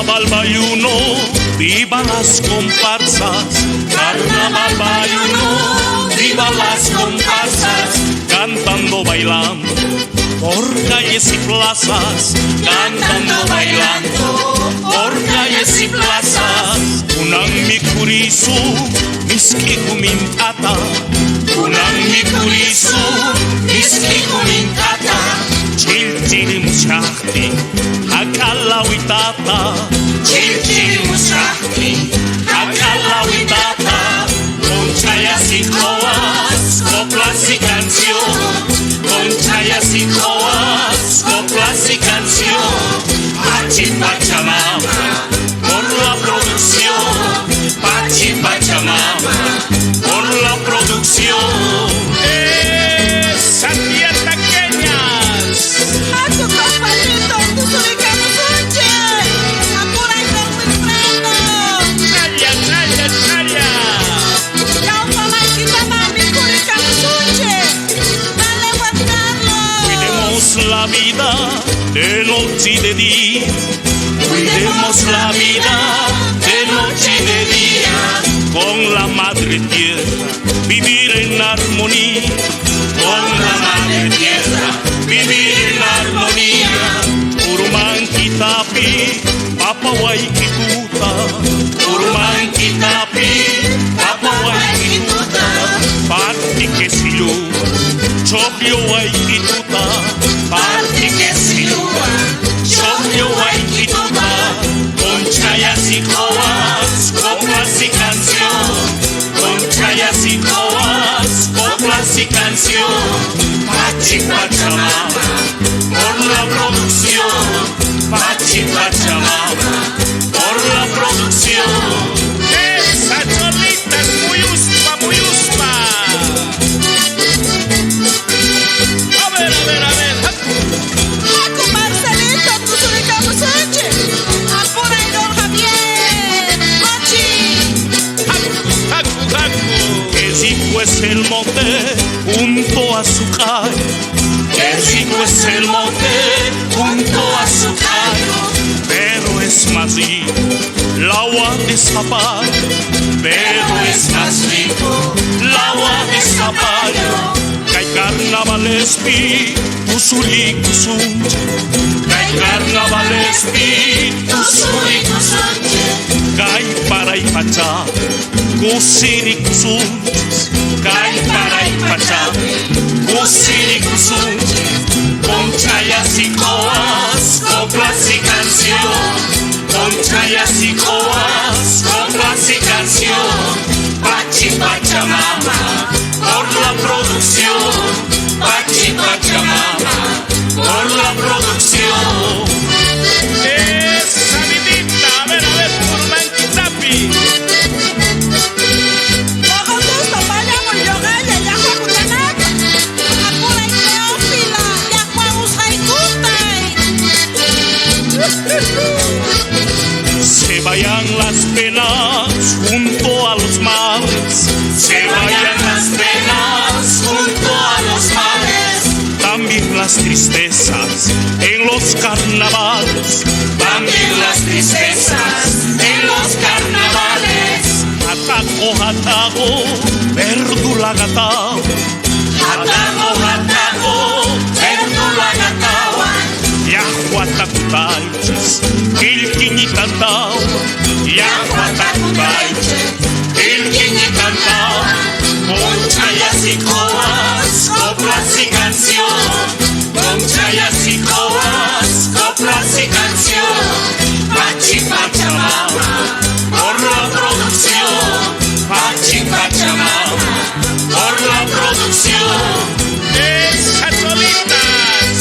Carnaval bayuno, viva las comparsas. Carnaval bayuno, viva las comparsas. Cantando, bailando por calles y plazas. Cantando, bailando por calles y plazas. Unang mikurisu, miski kumintata. Unang mikurisu, miski kumintata. Chilchili mushakti, hakala witata. Chilchili mushakti, hakala witata. Con chayas y coas, coplas y canción. Con chayas y coas, coplas y canción. Pachi Pachamama, por la producción. Pachi Pachamama, por la producción. ¡Santiago Queñas! Aku kapalito, tusulikan saja. Aku lagi berprana. ¡Naya! Kau malah kita mami kurikan saja. Melewatkanlah. Cuidemos la vida de noche y de día. Cuidemos la vida de noche y de día. Con la madre tierra, vivir en armonía. Con la madre tierra, vivir en armonía. Uruman kitapi, papa waikikuta. Uruman kitapi, papa waikikuta. Parti que silu, chokyo waikikuta. Parti que silu, chokyo waikikuta. Con chayas y coas, coplas y canción. Con chayas y coas, coplas y canción. Pachi Pachamama, por la producción. Pachi Pachamama, por la producción. Esa cholita es muy uspa, muy uspa. A ver. Aku Marcelito, tusulikan saja. Aku Raidon Javier, Mochi. Que rico es el monte junto a su calle. Que rico es el monte junto a su calle. Pero es más rico el agua de zapallo. Pero es más rico el agua de zapallo. Que hay carnavales pi, usuri kusunche. Que hay carnavales pi, usuri kusunche. Kai para y pachá, kusiri kusunches. Kai para y pachá, kusiri kusunches. Con chayas y coas, coplas y canción. Con chayas y coas, coplas y canción. Pachi Pachamama, por la producción. Pachi Pachamama, por la producción. Esa vidita, a ver, Uruman kitapi. Con gusto, vayamos yogaya, yahua kutanaka. Aku lagi Teófila, yahua ushaikutai. Se vayan las penas junto a los mares. Se vayan las penas junto a los mares. También las tristezas en los carnavales. También las tristezas en los carnavales. Ataco, verdula gatao. Ataco, verdula gatao. Yahua takutaiches, kilkiñitantao. Yahua takutaiches, kilkiñitantao. Con chayas y coas, coplas y canción. Con chayas y coas, coplas y canción. Pachi Pachamama, por la producción. Pachi Pachamama, por la producción. Esas solitas,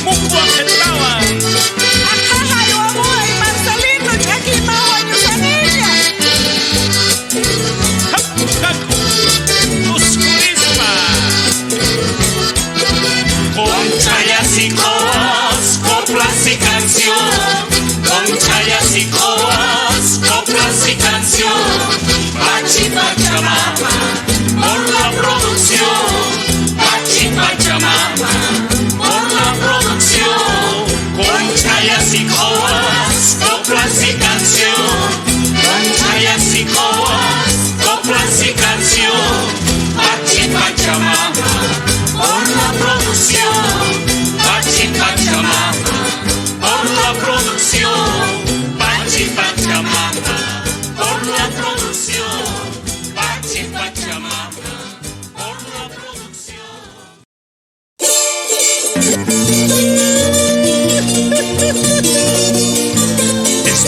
mucho aceptaban. Ajaja, yo amo a Marcelito, que aquí no hay usanilla. Con chayas y coas, coplas y canción. Con chayas y coas, coplas y canción. Pachi Pachamama, por la producción. Pachi Pachamama, por la producción. Con chayas y coas.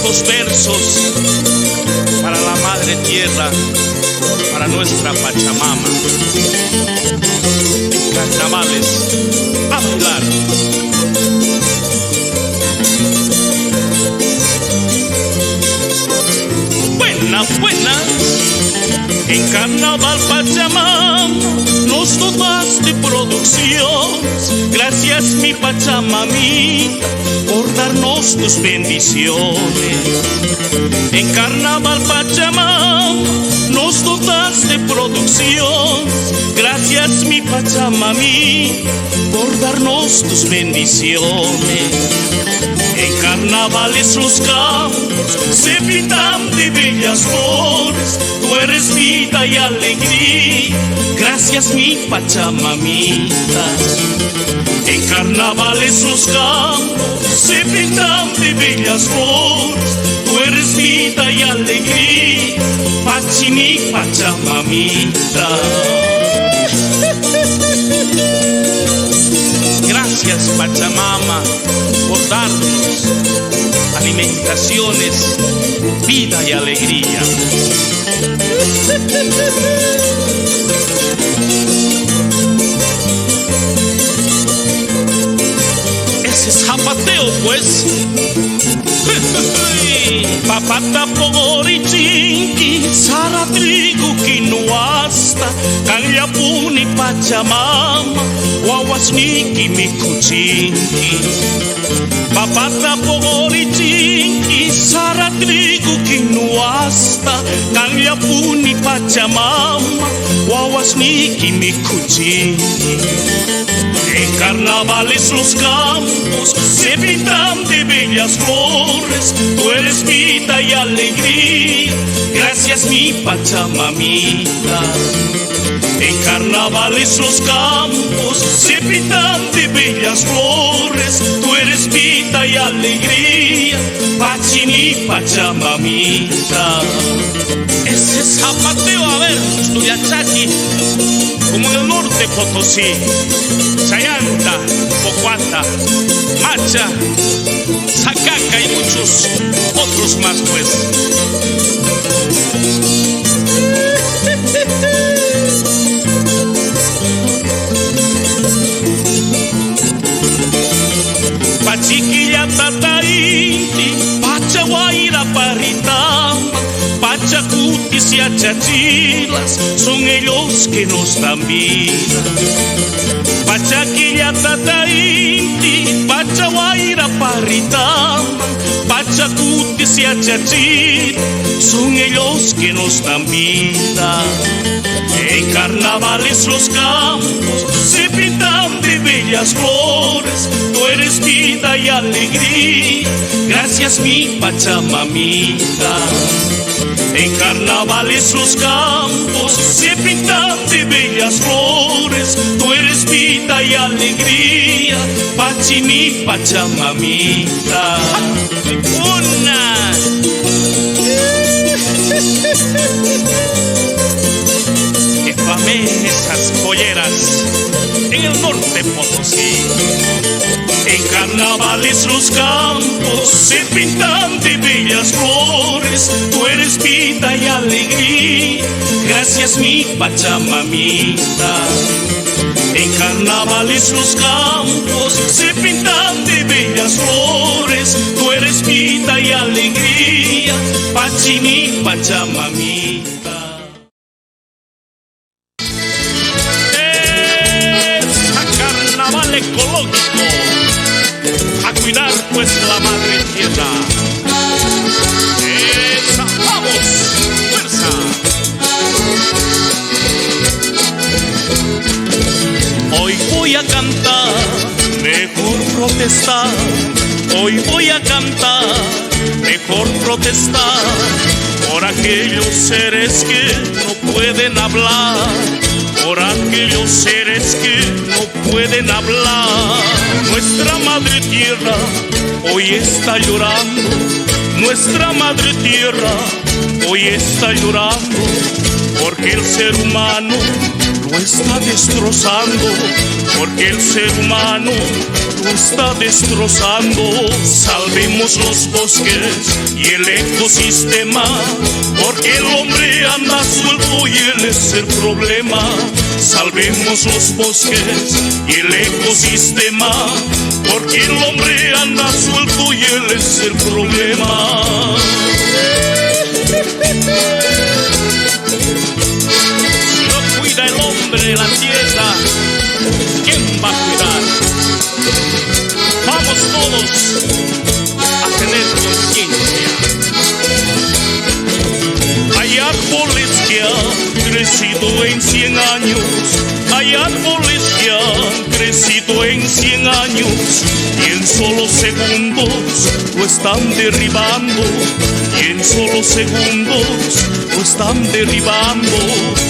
estos versos para la Madre Tierra, para nuestra Pachamama. En carnavales, a bailar. Buenas, en carnaval Pachamama nos dotas de producciones. Gracias mi Pachamamita por darnos tus bendiciones. En carnaval Pachamama nos dotas de producciones. Gracias mi Pachamamita por darnos tus bendiciones. En carnavales los campos se pintan de bellas flores. Tú eres vida y alegría. Gracias mi Pachamamita. En carnavales los campos se pintan de bellas flores. Tú eres vida y alegría. Pachi mi Pachamamita. Gracias Pachamama por darnos alimentaciones, vida y alegría. Ese es zapateo pues. Papata pogorichinki, sara trigo quinoasta, Kanyapuni Pachamama, wawasniki mikuchinki. Papata pogorichinki, sara trigo quinoasta, Kanyapuni Pachamama, wawasniki mikuchinki. En carnavales los campos se pintan de bellas flores. Tú eres vida y alegría. Gracias mi Pachamamita. En carnavales los campos se pintan de bellas flores. Tú eres vida y alegría. Pachi mi Pachamamita. Ese zapateo, a ver, Tuyachaki, como en el norte Potosí, Chayanta, Pocuata, Macha, Zacaca y muchos otros más pues. Pachiquilla Tataiti, Pachaguaira Parritama, Pachacutis y Achachilas, son ellos que nos dan vida. Pachaquilla Tataiti, Pachaguaira Parritama, Pachacutis y Achachilas, son ellos que nos dan vida. En carnavales los campos se pintan de bellas flores. Tú eres vida y alegría. Gracias mi Pachamamita. En carnavales los campos se pintan de bellas flores. Tú eres vida y alegría. Pachi mi Pachamamita. Una. Esas polleras en el norte Potosí. En carnavales los campos se pintan de bellas flores. Tú eres vida y alegría. Gracias mi Pachamamita. En carnavales los campos se pintan de bellas flores. Tú eres vida y alegría. Pachi mi Pachamamita. Ecológico, a cuidar pues la madre tierra. Esa, vamos, fuerza. Hoy voy a cantar, mejor protestar. Hoy voy a cantar, mejor protestar por aquellos seres que no pueden hablar. Por aquellos seres que no pueden hablar. Nuestra madre tierra hoy está llorando. Nuestra madre tierra hoy está llorando. Porque el ser humano lo está destrozando. Porque el ser humano lo está destrozando. Salvemos los bosques y el ecosistema, porque el hombre anda suelto y él es el problema. Salvemos los bosques y el ecosistema, porque el hombre anda suelto y él es el problema. Si no cuida el hombre la tierra, ¿quién va a cuidar? Vamos todos a tener conciencia. Hay árboles que han crecido en 100 años. Hay árboles que han crecido en 100 años y en solo segundos lo están derribando. Y en solo segundos lo están derribando.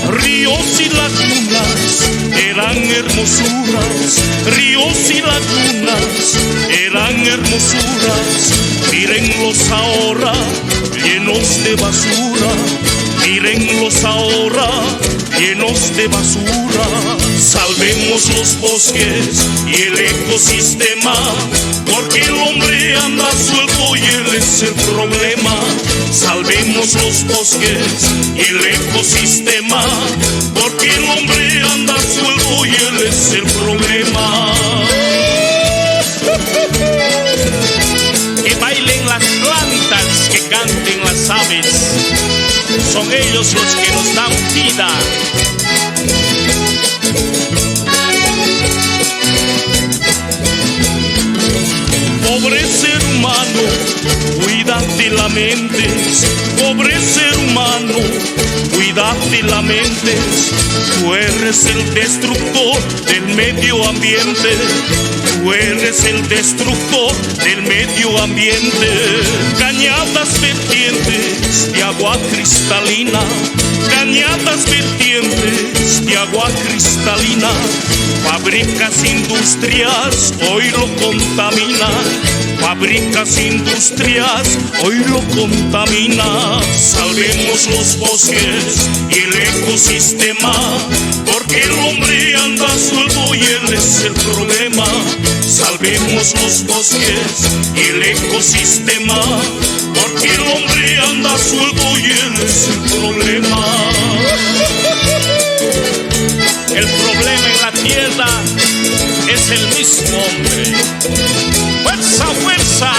Ríos y lagunas eran hermosuras. Ríos y lagunas eran hermosuras. Mírenlos ahora llenos de basura. Mírenlos ahora llenos de basura. Salvemos los bosques y el ecosistema, porque el hombre anda suelto y él es el problema. Salvemos los bosques y el ecosistema, porque el hombre anda suelto y él es el problema. Que bailen las plantas, que canten las aves, son ellos los que nos dan vida. Pobre ser humano, cuídate la mente. Pobre ser humano, cuídate la mente. Tú eres el destructor del medio ambiente. Tú eres el destructor del medio ambiente. Cañadas vertientes de agua cristalina. Cañadas vertientes de agua cristalina. Fábricas, industrias, hoy lo contaminan. Fábricas, industrias, hoy lo contaminan. Salvemos los bosques y el ecosistema, porque el hombre anda suelto y él es el problema. Salvemos los bosques y el ecosistema, porque el hombre anda suelto y él es el problema. El problema en la tierra es el mismo hombre. ¡Fuerza, fuerza!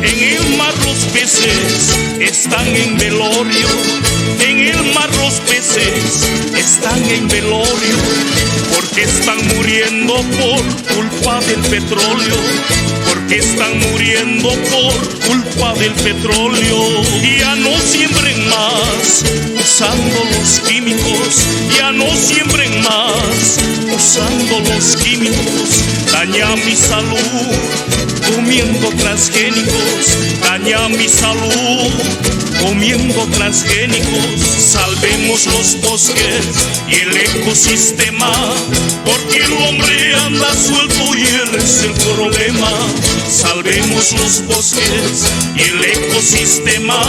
En el mar los peces están en velorio. En el mar los peces están en velorio, porque están muriendo por culpa del petróleo. Porque están muriendo por culpa del petróleo. Ya no siembren más usando los químicos. Ya no siembren más usando los químicos. Daña mi salud comiendo transgénicos. Daña mi salud comiendo transgénicos. Salvemos los bosques y el ecosistema, porque el hombre anda suelto y él es el problema. Salvemos los bosques y el ecosistema,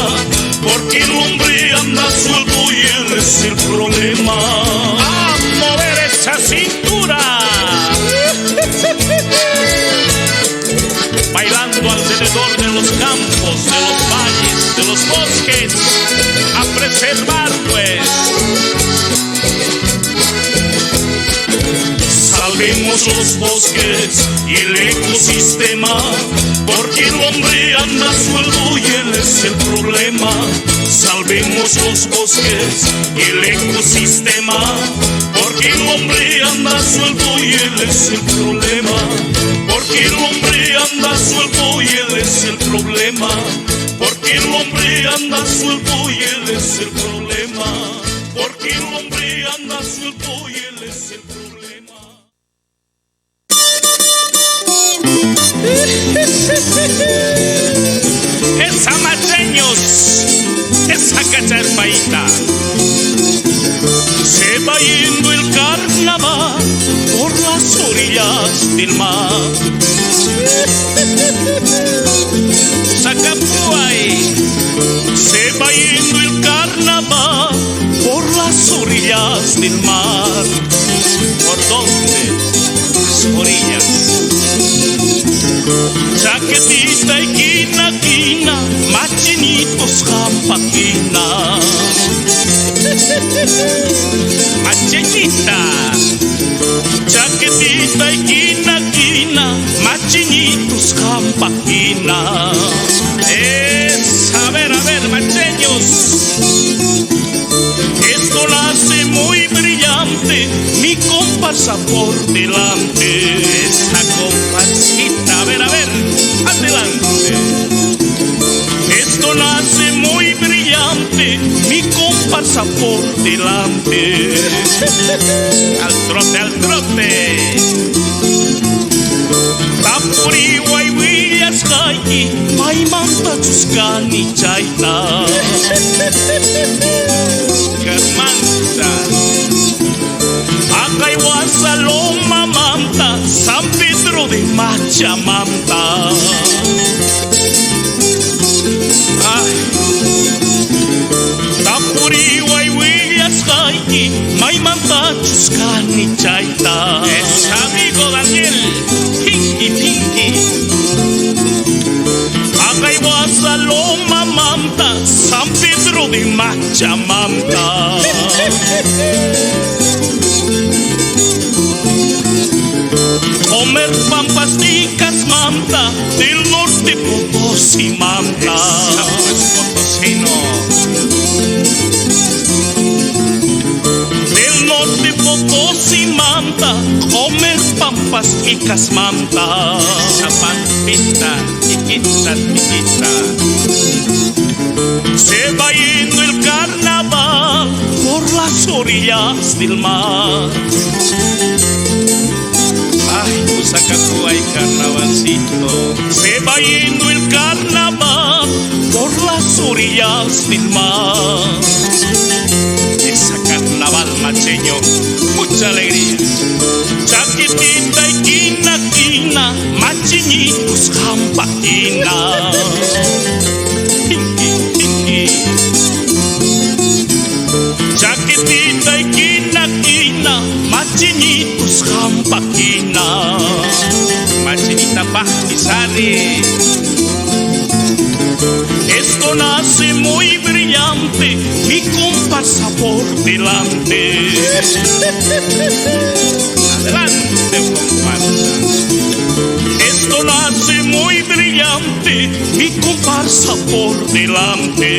porque el hombre anda suelto y él es el problema. ¡A mover esa cintura! Bailando alrededor de los campos, de los valles, de los bosques, a preservar pues. Salvemos los bosques y el ecosistema, porque el hombre anda suelto y él es el problema. Salvemos los bosques y el ecosistema, porque el hombre anda suelto y él es el problema. Porque el hombre anda suelto y él es el problema. Porque el hombre anda suelto y él es el problema. Porque el hombre anda suelto y él es el problema. Esa mateños, esa cacharpaita. Se va yendo el carnaval por las orillas del mar. Sacapuay, se va yendo el carnaval orillas del mar. ¿Por dónde? Las orillas. Chaquetita y quina, quina, machinitos jampaquina. Machinita. Chaquetita y quina, quina, machinitos jampaquina. A ver, macheños. Esto nace muy brillante, mi comparsa por delante. Esa comparsita, a ver, adelante. Esto nace muy brillante, mi comparsa por delante. Al trote. Tapuri guayuillas caiki, maimanta chuscani chaita. Garmanta. Acaihuasa loma manta, San Pedro de Machamanta. Tapuri guayuillas caiki, maimanta chuscani chaita. Es amigo Daniel. Pinky. Acaihuasa loma manta, San Pedro de Machamanta. Comer pampas ticas manta, del norte Potosí manta. Potosino. Del norte Potosí manta, comer pampas ticas manta. Esa pampita, chiquita. Se va yendo el carnaval por las orillas del mar. Ay, pues acá tú hay carnavalcito. Se va yendo el carnaval por las orillas del mar. Esa carnaval macheño, mucha alegría. Chaquetita y quina, machinitos jampaquina. Pinky. Chaquetita y quina, machinitos jampaquina. Machinita pastizale. Esto nace muy brillante, mi comparsa por delante. Adelante, comparsa. Esto nace muy brillante, mi comparsa por delante.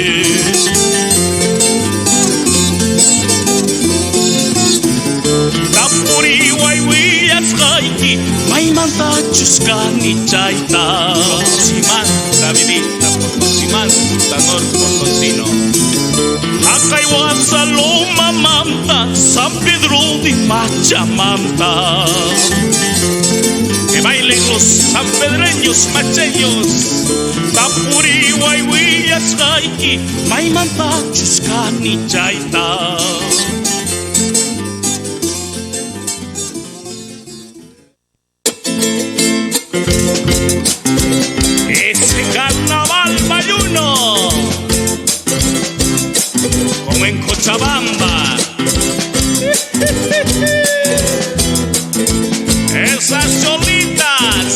Tapuri guayuillas caiki, maimanta chuscani chaita. Potosimanta, vidita, Potosimanta, norte potosino. Acaihuasa loma manta, San Pedro de Machamanta. Que bailen los sanpedreños macheños. Tapuri guayuillas caiki, maimanta chuscani chaita. Ese carnaval bayuno, como en Cochabamba. Esas cholitas,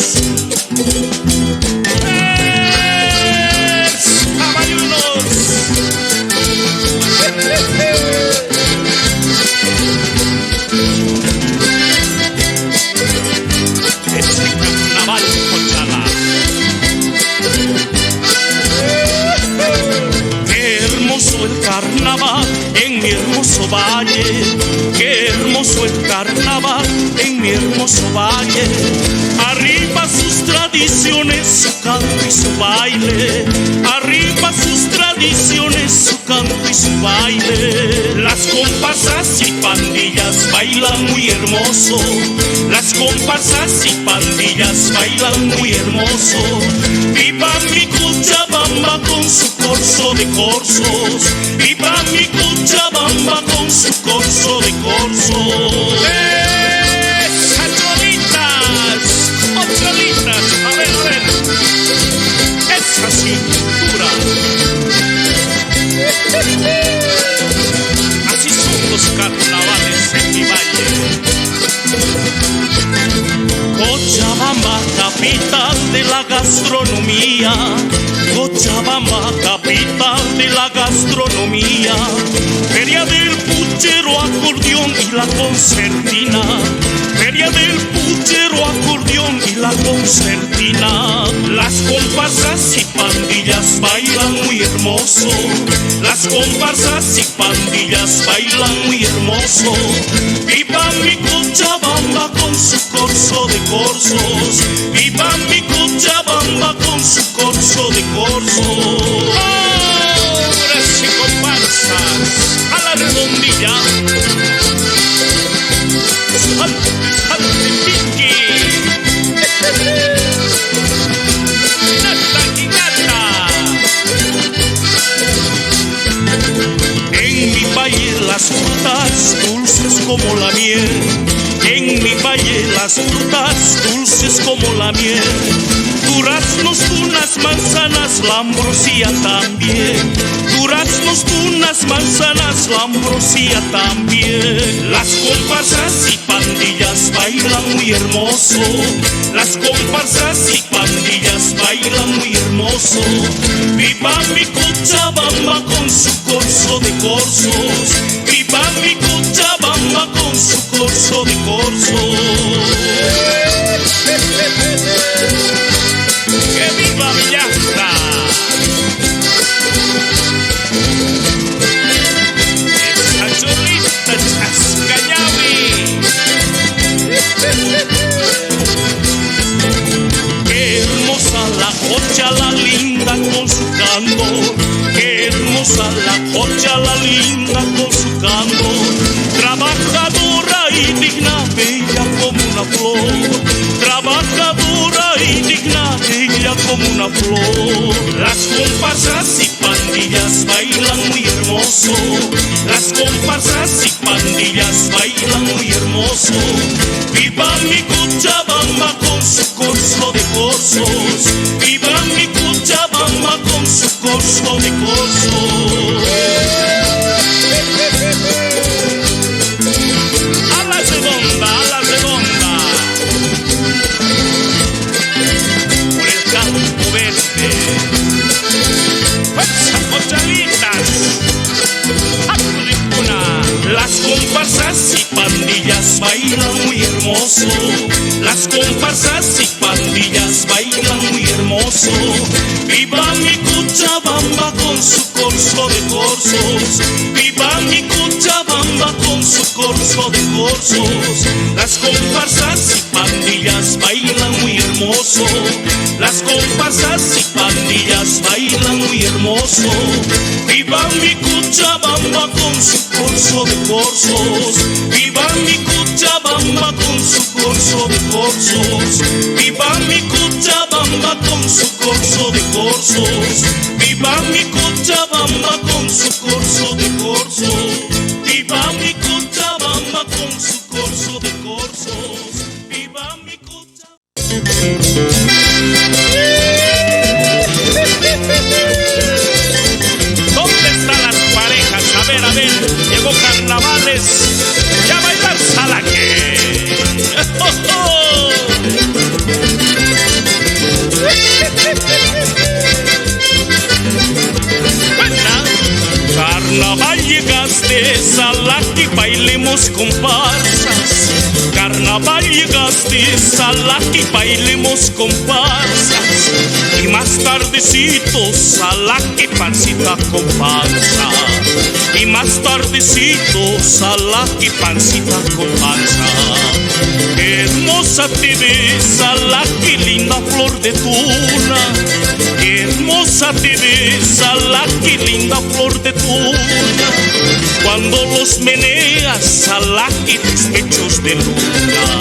caballunos. Ese carnaval Cochabamba. Qué hermoso el carnaval en mi hermoso valle. Qué hermoso el carnaval en mi hermoso valle. Arriba sus tradiciones, su canto y su baile. Arriba sus tradiciones, su canto y su baile. Las comparsas y pandillas bailan muy hermoso. Las comparsas y pandillas bailan muy hermoso. Viva mi Cochabamba con su corso de corsos. Viva mi Cochabamba con su corso de corsos. Cholitas, a ver, esa cintura. Así son los carnavales. gastronomía. Cochabamba, capital de la gastronomía. Feria del puchero, acordeón y la concertina. Feria del puchero, acordeón y la concertina. Las comparsas y pandillas bailan muy hermoso. Las comparsas y pandillas bailan muy hermoso. Viva mi Cochabamba con su corso de corsos. Viva mi Cochabamba con su corso de corsos. Ahora sí, comparsas, a la redondilla. Salte, Pinky. Nata y nata. En mi valle las frutas dulces como la miel. En mi valle las frutas dulces como la miel. Duraznos, tunas, manzanas, la ambrosía también. Duraznos, tunas, manzanas, la ambrosía también. Las comparsas y pandillas bailan muy hermoso. Las comparsas y pandillas bailan muy hermoso. Viva mi Cochabamba con su corso de corsos. Viva mi Cochabamba con su corso de corsos. ¡Que viva Villasta! Esa cholita chascañavi. Qué hermosa la jocha, la linda con su candor. Qué hermosa la jocha, la linda con su candor. Trabajadora y digna, bella como una flor. Trabajadora y digna, bella como una flor. Las comparsas y pandillas bailan muy hermoso. Las comparsas y pandillas bailan muy hermoso. Viva mi Cochabamba con su corso de corsos. Viva mi Cochabamba con su corso de corsos. A la redonda, a la redonda. Por el campo verde. ¡Fuerza, cochalitas! Las comparsas y pandillas bailan muy hermoso. Las comparsas y pandillas bailan muy hermoso. Viva mi Cochabamba con su corso de corsos. Viva mi Cochabamba con su corso de corsos. Las comparsas y pandillas bailan muy hermoso. Las comparsas y pandillas bailan muy hermoso. Viva mi Cochabamba con su corso de corsos. Viva mi Cochabamba con su corso de corsos. Viva mi Cochabamba con su corso de corsos. Viva mi Cochabamba con su corso de corsos. Viva mi Cochabamba con su corso de corsos. Viva mi Cochabamba. ¿Dónde están las parejas? A ver, llegó Carnavales. Ya bailar salaque. Carnaval llegaste, Salaque, bailemos comparsas. Carnaval llegaste, Salaque, bailemos comparsas. Y más tardecito, Salaque, pancita con panza. Y más tardecito, Salaque, pancita con panza. Qué hermosa te ves, Salaque, linda flor de tuna. Qué hermosa te ves, Salaque, linda flor de tuna. Cuando los meneas, Salaque, tus pechos de luna.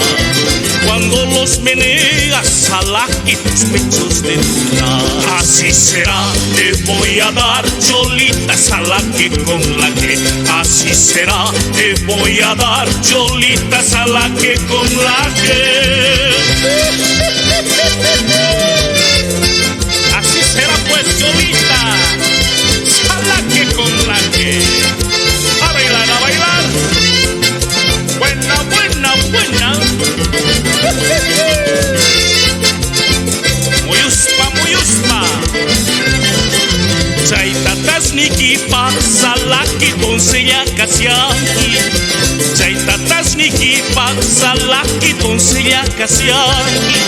Cuando los meneas, Salaque, tus pechos de luna. Así será, te voy a dar cholita, Salaque, con la que. Así será, te voy a dar cholita, Salaque, con la que. Así será pues, cholita, Salaque, con la que. A bailar, a bailar. Buena, buena, buena. Muy uspa, muy tatasniki paksalaki doncella kasianki. Chay tatasniki paksalaki doncella kasianki.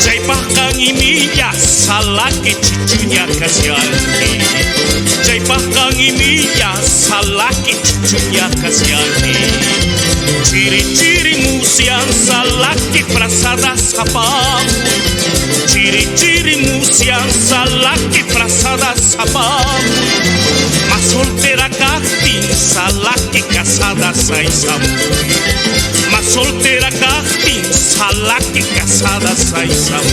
Chay pakan imiya salaki chichunya kasianki. Chay pakan imiya salaki chichunya kasianki. Ciri-ciri musian salaki prasada sapamu. Ciri-ciri musian salaki prasada sapamu. Mas soltera kahtin salaki casada saisamu. Mas soltera kahtin salaki casada saisamu.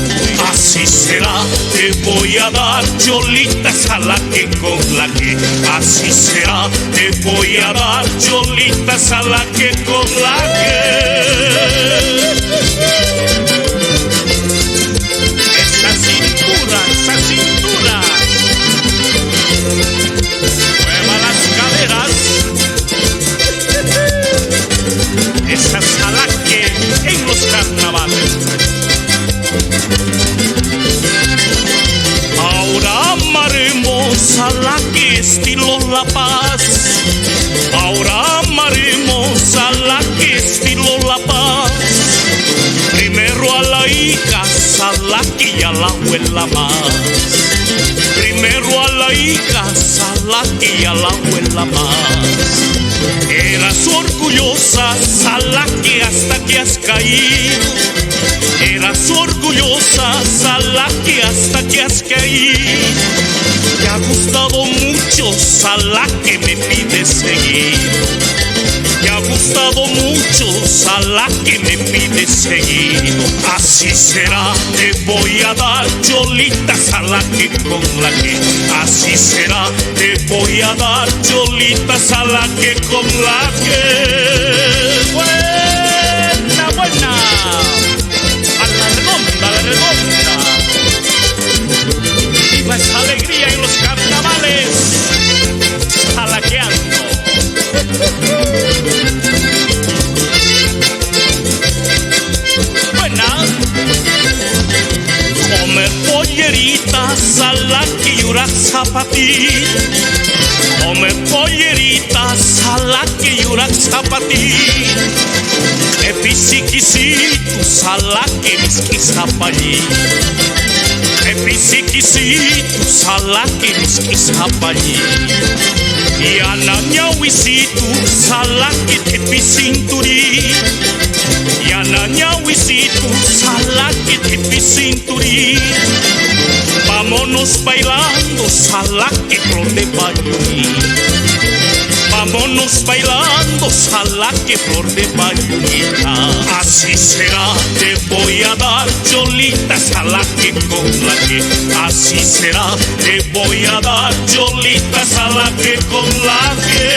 Así será, te voy a dar cholita salaki con la que. Así será, te voy a dar cholita salaki con la que. Esa cintura, mueva las caderas. Esa salaque en los carnavales. Ahora amaremos salaque estilo La Paz. Ahora amaremos salaque estilo La Paz. Primero a la hija salaki y a la abuela más. Primero a la hija salaki y a la abuela más. Eras orgullosa salaki hasta que has caído. Eras orgullosa salaki hasta que has caído. Te ha gustado mucho salaki, me pides seguir. Te ha gustado mucho salaki, me pides seguido. Así será, te voy a dar cholita salaki con la que. Así será, te voy a dar cholita salaki con la que. Buena, buena. A la redonda. Viva esa alegría en los carnavales. Salaqueando. Buena. Comer polleritas salaki y urak zapatí. Comer polleritas salaki y urak zapatí. Episikisitu salaki miski zapallí. Episikisitu salaki miski zapallí. Y ananyawisitu salaki episinturi. Y ananyawisitu salaki episinturi. Vámonos bailando salaki flor de bayuní. Vámonos bailando salaki flor de bayunita. Así será, te voy a dar cholita salaki con la que. Así será, te voy a dar cholita salaki con la que.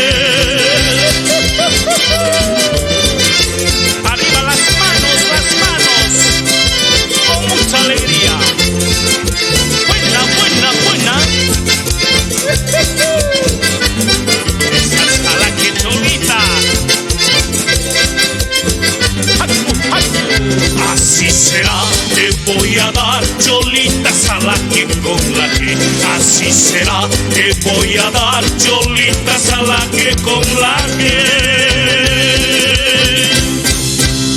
Arriba las manos, con mucha alegría. Buena, buena, buena. Esa salaki cholita. Así será, te voy a dar cholita salaki con la que. Así será, te voy a dar cholita salaki con la que.